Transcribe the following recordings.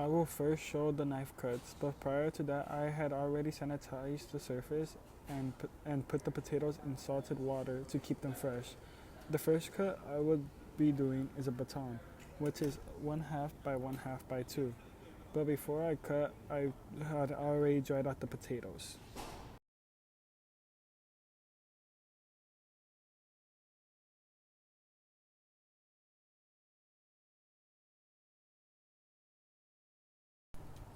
I will first show the knife cuts, but prior to that, I had already sanitized the surface and put the potatoes in salted water to keep them fresh. The first cut I would be doing is a baton, which is 1/2 by 1/2 by 2. But before I cut, I had already dried out the potatoes.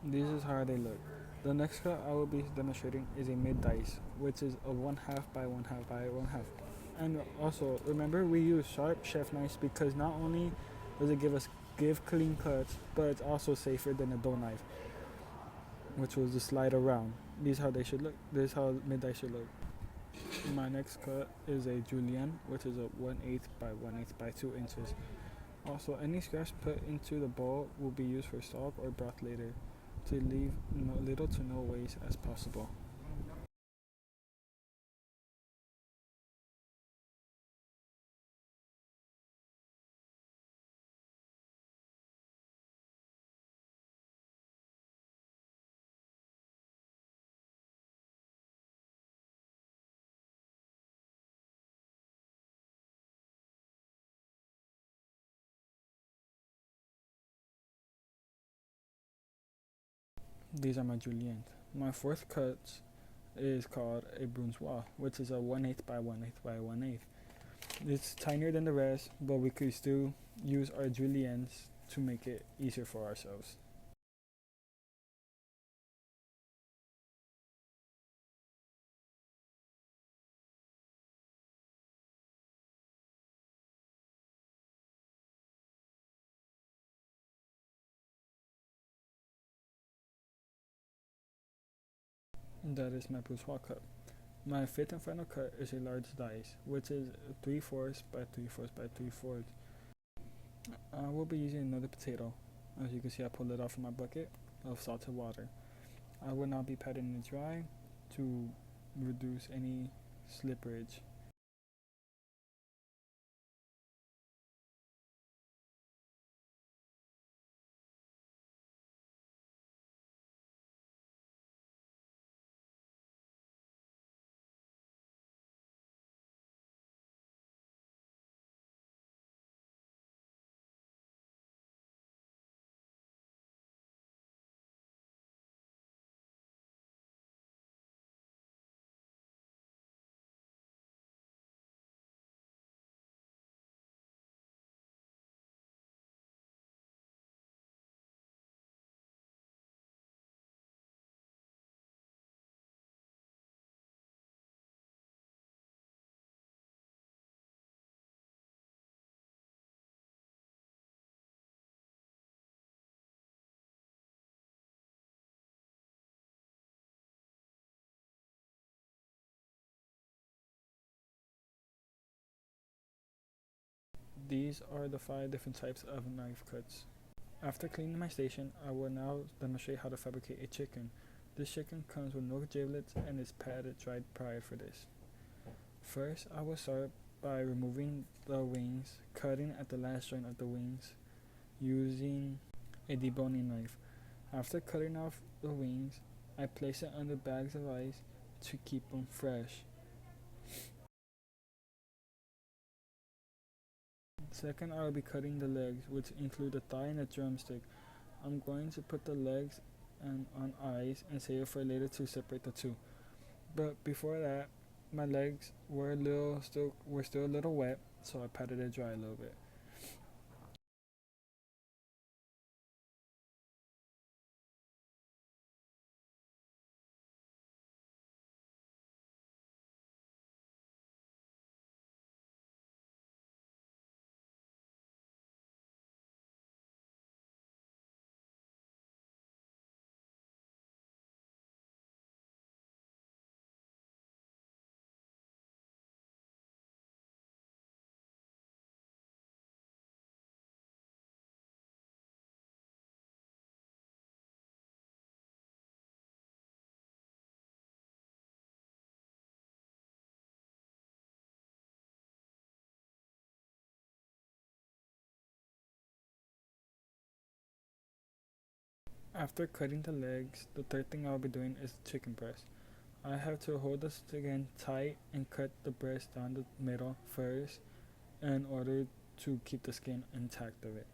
This is how they look. The next cut I will be demonstrating is a mid dice, which is a 1/2 by 1/2 by 1/2. And also remember we use sharp chef knives because not only does it give clean cuts, but it's also safer than a dull knife, which will just slide around. These how they should look. This is how mid dice should look. My next cut is a julienne, which is a 1/8 by 1/8 by 2 inches. Also, any scraps put into the bowl will be used for salt or broth later to leave little to no waste as possible. These are my juliennes. My fourth cut is called a brunoise, which is a 1/8 by 1/8 by 1/8. It's tinier than the rest, but we could still use our juliennes to make it easier for ourselves. That is my brunoise cut. My fifth and final cut is a large dice, which is 3/4 by 3/4 by 3/4. I will be using another potato. As you can see, I pulled it off from my bucket of salted water. I will now be patting it dry to reduce any slipperage. These are the 5 different types of knife cuts. After cleaning my station, I will now demonstrate how to fabricate a chicken. This chicken comes with no giblets and is padded dried prior for this. First, I will start by removing the wings, cutting at the last joint of the wings using a deboning knife. After cutting off the wings, I place it under bags of ice to keep them fresh. Second, I will be cutting the legs, which include the thigh and the drumstick. I'm going to put the legs on ice and save it for later to separate the two. But before that, my legs were still a little wet, so I patted it dry a little bit. After cutting the legs, the third thing I'll be doing is chicken breast. I have to hold the chicken tight and cut the breast down the middle first in order to keep the skin intact of it.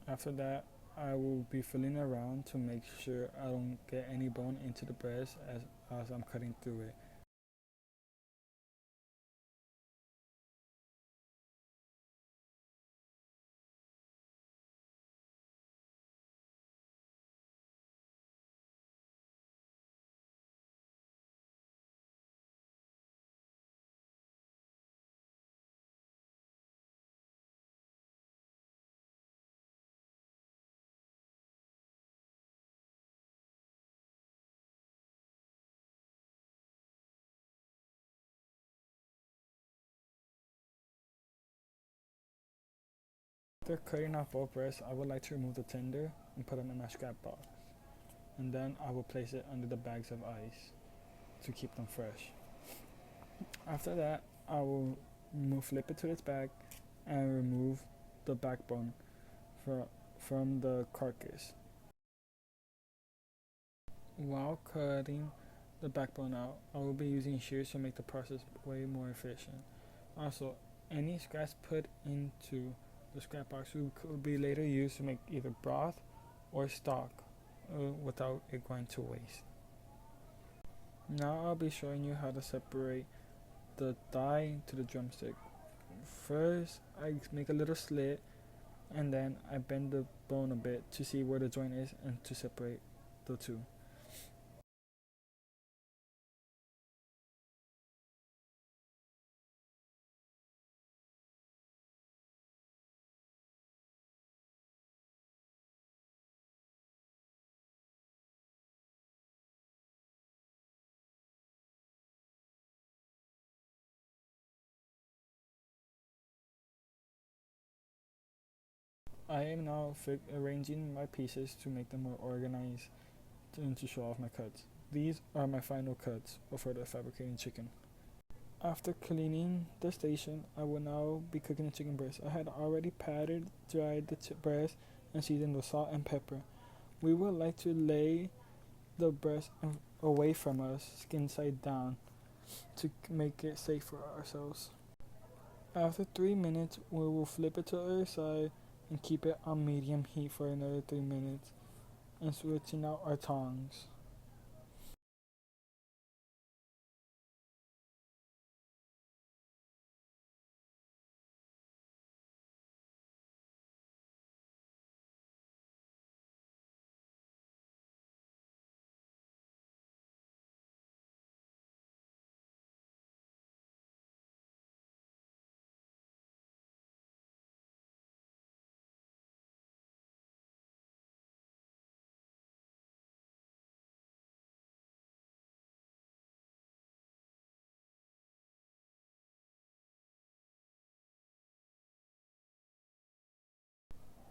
After that, I will be feeling around to make sure I don't get any bone into the breast as I'm cutting through it. After cutting off both breasts, I would like to remove the tender and put it in a scrap box. And then I will place it under the bags of ice to keep them fresh. After that, I will flip it to its back and remove the backbone from the carcass. While cutting the backbone out, I will be using shears to make the process way more efficient. Also, any scraps put into the scrap box could be later used to make either broth or stock without it going to waste. Now I'll be showing you how to separate the thigh to the drumstick. First, I make a little slit and then I bend the bone a bit to see where the joint is and to separate the two. I am now arranging my pieces to make them more organized and to show off my cuts. These are my final cuts before the fabricating chicken. After cleaning the station, I will now be cooking the chicken breast. I had already patted, dried the breast, and seasoned with salt and pepper. We would like to lay the breast away from us, skin side down, to make it safe for ourselves. After 3 minutes, we will flip it to the other side and keep it on medium heat for another 3 minutes and switching out our tongs.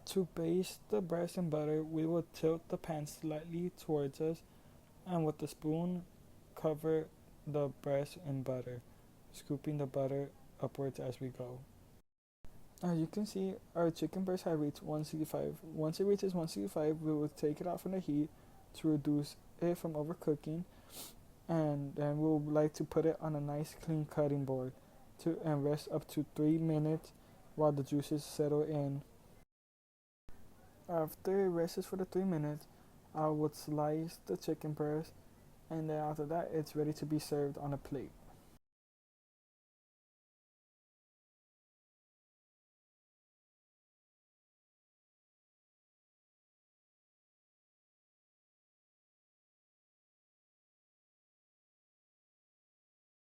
To baste the breast in butter, we will tilt the pan slightly towards us and with the spoon cover the breast in butter, scooping the butter upwards as we go. As you can see, our chicken breast has reached 165. Once it reaches 165, we will take it out from the heat to reduce it from overcooking, and then we'll like to put it on a nice clean cutting board and rest up to 3 minutes while the juices settle in. After it rests for the 3 minutes, I would slice the chicken breast, and then after that, it's ready to be served on a plate.